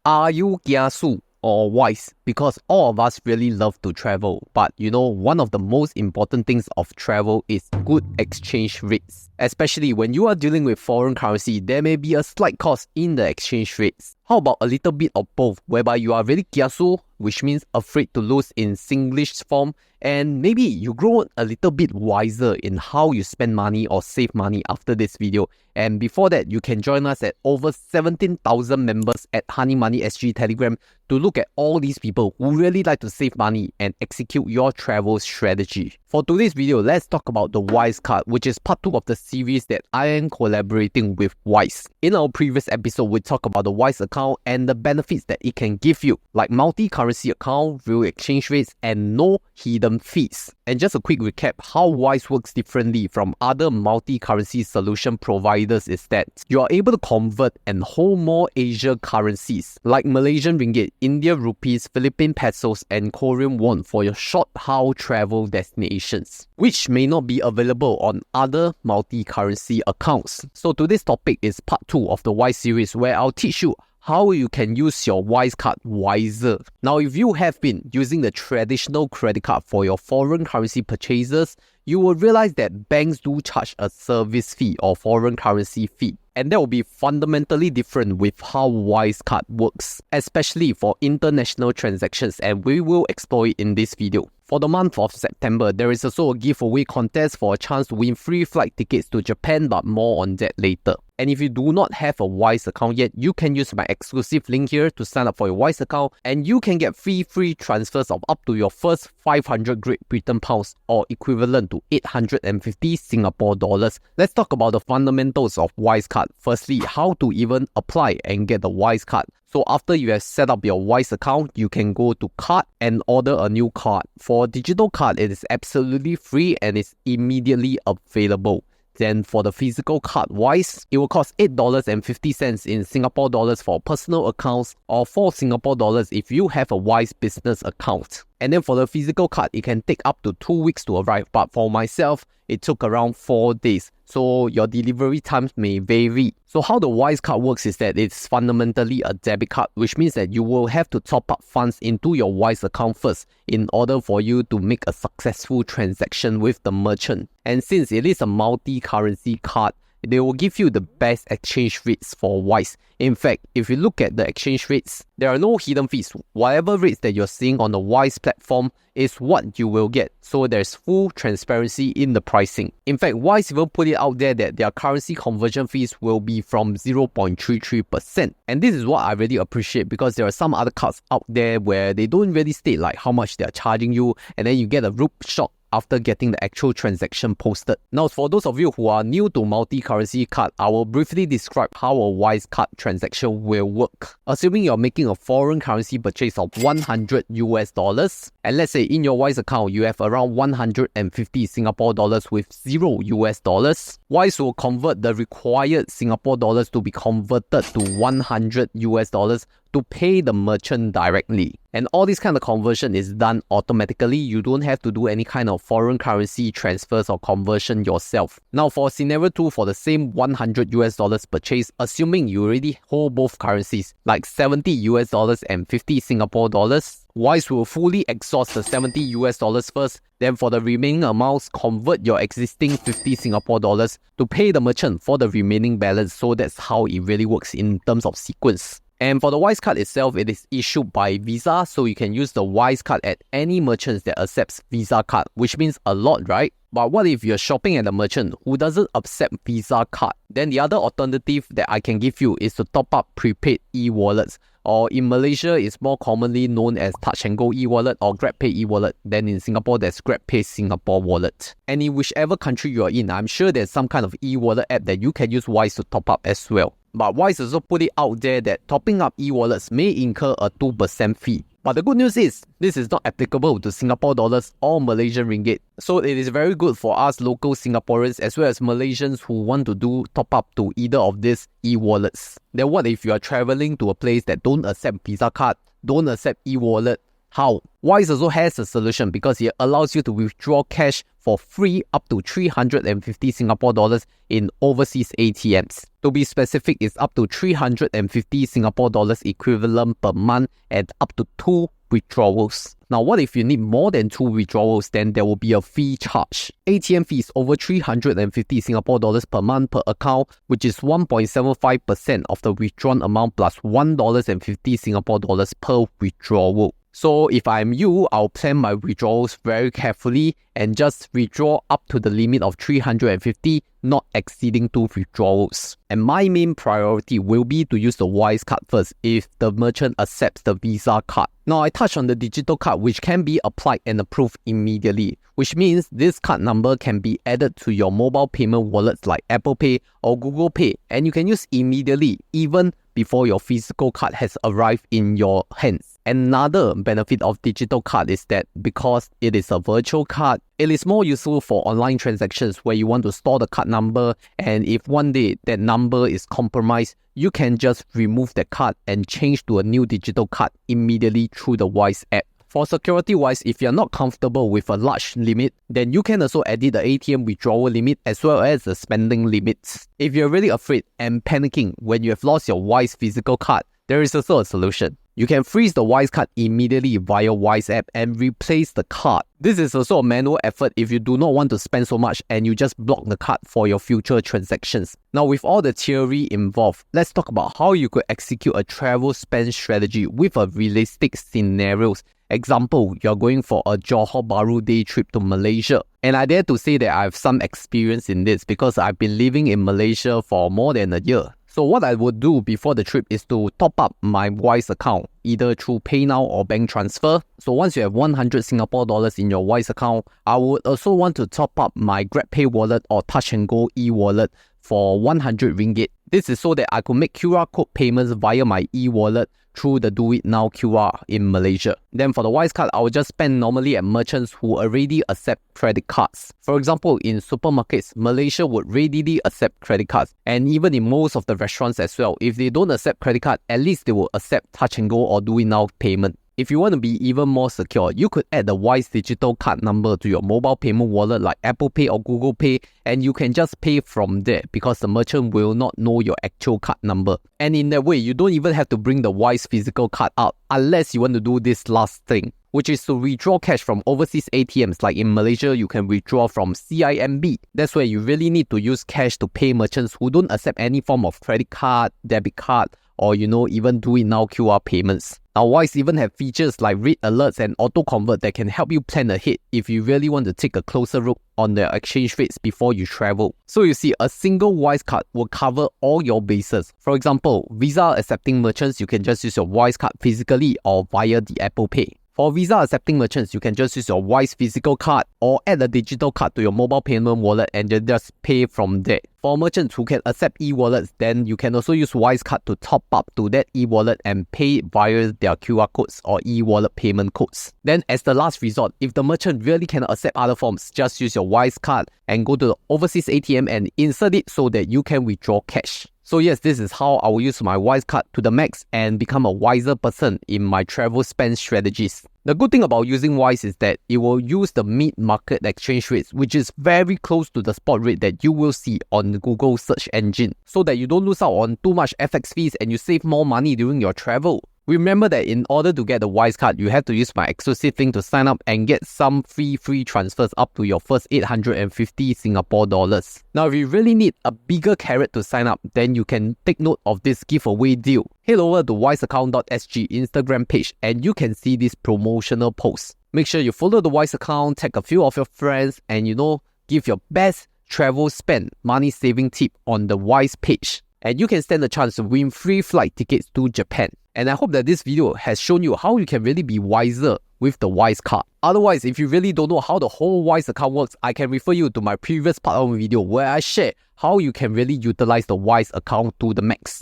Are you Kiasu or wise? Because all of us really love to travel, but one of the most important things of travel is good exchange rates. Especially when you are dealing with foreign currency, there may be a slight cost in the exchange rates. How about a little bit of both, whereby you are really Kiasu, which means afraid to lose in Singlish form, and maybe you grow a little bit wiser in how you spend money or save money after this video. And before that, you can join us at over 17,000 members at Honey Money SG Telegram to look at all these people who really like to save money and execute your travel strategy. For today's video, let's talk about the Wise card, which is part 2 of the series that I am collaborating with Wise. In our previous episode, we talked about the Wise account and the benefits that it can give you, like multi-currency account, real exchange rates, and no hidden fees. And just a quick recap, how Wise works differently from other multi-currency solution providers is that you are able to convert and hold more Asia currencies like Malaysian ringgit, India rupees, Philippine pesos, and Korean won for your short haul travel destinations, which may not be available on other multi-currency accounts. So today's topic is part 2 of the Wise series, where I'll teach you how you can use your Wise card wiser. Now, if you have been using the traditional credit card for your foreign currency purchases, you will realize that banks do charge a service fee or foreign currency fee. And that will be fundamentally different with how Wise card works, especially for international transactions, and we will explore it in this video. For the month of September, there is also a giveaway contest for a chance to win free flight tickets to Japan, but more on that later. And if you do not have a Wise account yet, you can use my exclusive link here to sign up for your Wise account, and you can get free transfers of up to your first 500 Great Britain pounds, or equivalent to 850 Singapore dollars. Let's talk about the fundamentals of Wise card. Firstly, how to even apply and get the Wise card. So after you have set up your Wise account, you can go to card and order a new card. For digital card, it is absolutely free and is immediately available. Then for the physical card Wise, it will cost $8.50 in Singapore dollars for personal accounts, or 4 Singapore dollars if you have a Wise business account. And then for the physical card, it can take up to 2 weeks to arrive, but for myself, it took around 4 days. So your delivery times may vary. So how the Wise card works is that it's fundamentally a debit card, which means that you will have to top up funds into your Wise account first in order for you to make a successful transaction with the merchant. And since it is a multi-currency card, they will give you the best exchange rates for Wise. In fact, if you look at the exchange rates, there are no hidden fees. Whatever rates that you're seeing on the Wise platform is what you will get. So there's full transparency in the pricing. In fact, Wise even put it out there that their currency conversion fees will be from 0.33%. And this is what I really appreciate, because there are some other cards out there where they don't really state like how much they're charging you, and then you get a rude shock after getting the actual transaction posted. Now, for those of you who are new to multi-currency card, I will briefly describe how a Wise card transaction will work. Assuming you're making a foreign currency purchase of $100, and let's say in your Wise account, you have around 150 Singapore dollars with $0, Wise will convert the required Singapore dollars to be converted to $100 to pay the merchant directly. And all this kind of conversion is done automatically. You don't have to do any kind of foreign currency transfers or conversion yourself. Now, for scenario 2, for the same $100 purchase, assuming you already hold both currencies, like $70 and 50 Singapore dollars, Wise will fully exhaust the $70 first. Then for the remaining amounts, convert your existing 50 Singapore dollars to pay the merchant for the remaining balance. So that's how it really works in terms of sequence. And for the Wise card itself, it is issued by Visa, so you can use the Wise card at any merchants that accepts Visa card, which means a lot, right? But what if you're shopping at a merchant who doesn't accept Visa card? Then the other alternative that I can give you is to top up prepaid e-wallets, or in Malaysia, it's more commonly known as Touch and Go e-wallet or GrabPay e-wallet. Then in Singapore, there's GrabPay Singapore wallet. And in whichever country you're in, I'm sure there's some kind of e-wallet app that you can use Wise to top up as well. But Wise also put it out there that topping up e-wallets may incur a 2% fee. But the good news is, this is not applicable to Singapore dollars or Malaysian ringgit. So it is very good for us local Singaporeans as well as Malaysians who want to do top up to either of these e-wallets. Then what if you are traveling to a place that don't accept Visa card, don't accept e-wallet? How? Wise also has a solution because it allows you to withdraw cash for free up to 350 Singapore dollars in overseas ATMs. To be specific, it's up to 350 Singapore dollars equivalent per month and up to 2 withdrawals. Now, what if you need more than 2 withdrawals? Then there will be a fee charge. ATM fee is over 350 Singapore dollars per month per account, which is 1.75% of the withdrawn amount plus $1.50 Singapore dollars per withdrawal. So if I'm you, I'll plan my withdrawals very carefully and just withdraw up to the limit of 350, not exceeding 2 withdrawals. And my main priority will be to use the Wise card first if the merchant accepts the Visa card. Now, I touched on the digital card which can be applied and approved immediately, which means this card number can be added to your mobile payment wallets like Apple Pay or Google Pay, and you can use immediately even before your physical card has arrived in your hands. Another benefit of digital card is that because it is a virtual card, it is more useful for online transactions where you want to store the card number, and if one day that number is compromised, you can just remove the card and change to a new digital card immediately through the Wise app. For security wise, if you're not comfortable with a large limit, then you can also edit the ATM withdrawal limit as well as the spending limits. If you're really afraid and panicking when you have lost your Wise physical card, there is also a solution. You can freeze the Wise card immediately via Wise app and replace the card. This is also a manual effort if you do not want to spend so much and you just block the card for your future transactions. Now, with all the theory involved, let's talk about how you could execute a travel spend strategy with a realistic scenarios. Example, you're going for a Johor Bahru day trip to Malaysia. And I dare to say that I have some experience in this because I've been living in Malaysia for more than a year. So what I would do before the trip is to top up my Wise account, either through PayNow or bank transfer. So once you have 100 Singapore dollars in your Wise account, I would also want to top up my GrabPay wallet or Touch and Go e-wallet for 100 ringgit. This is so that I could make QR code payments via my e-wallet through the Do It Now QR in Malaysia. Then for the Wise card, I will just spend normally at merchants who already accept credit cards. For example, in supermarkets, Malaysia would readily accept credit cards, and even in most of the restaurants as well. If they don't accept credit card, at least they will accept Touch and Go or Do It Now payment. If you want to be even more secure, you could add the Wise digital card number to your mobile payment wallet like Apple Pay or Google Pay, and you can just pay from there because the merchant will not know your actual card number. And in that way, you don't even have to bring the Wise physical card out unless you want to do this last thing, which is to withdraw cash from overseas ATMs. Like in Malaysia, you can withdraw from CIMB. That's where you really need to use cash to pay merchants who don't accept any form of credit card, debit card, or even Do It Now QR payments. Now, Wise even have features like read alerts and auto convert that can help you plan ahead if you really want to take a closer look on the exchange rates before you travel. So you see, a single Wise card will cover all your bases. For example, Visa accepting merchants, you can just use your Wise card physically or via the Apple Pay. For Visa accepting merchants, you can just use your Wise physical card or add a digital card to your mobile payment wallet and then just pay from there. For merchants who can accept e-wallets, then you can also use Wise card to top up to that e-wallet and pay via their QR codes or e-wallet payment codes. Then as the last resort, if the merchant really cannot accept other forms, just use your Wise card and go to the overseas ATM and insert it so that you can withdraw cash. So yes, this is how I will use my Wise card to the max and become a wiser person in my travel spend strategies. The good thing about using Wise is that it will use the mid-market exchange rates, which is very close to the spot rate that you will see on the Google search engine, so that you don't lose out on too much FX fees and you save more money during your travel. Remember that in order to get the Wise card, you have to use my exclusive link to sign up and get some free transfers up to your first 850 Singapore dollars. Now, if you really need a bigger carrot to sign up, then you can take note of this giveaway deal. Head over to wiseaccount.sg Instagram page and you can see this promotional post. Make sure you follow the Wise account, tag a few of your friends, and give your best travel spend money saving tip on the Wise page. And you can stand a chance to win free flight tickets to Japan. And I hope that this video has shown you how you can really be wiser with the Wise card. Otherwise, if you really don't know how the whole Wise account works, I can refer you to my previous part of the video where I share how you can really utilize the Wise account to the max.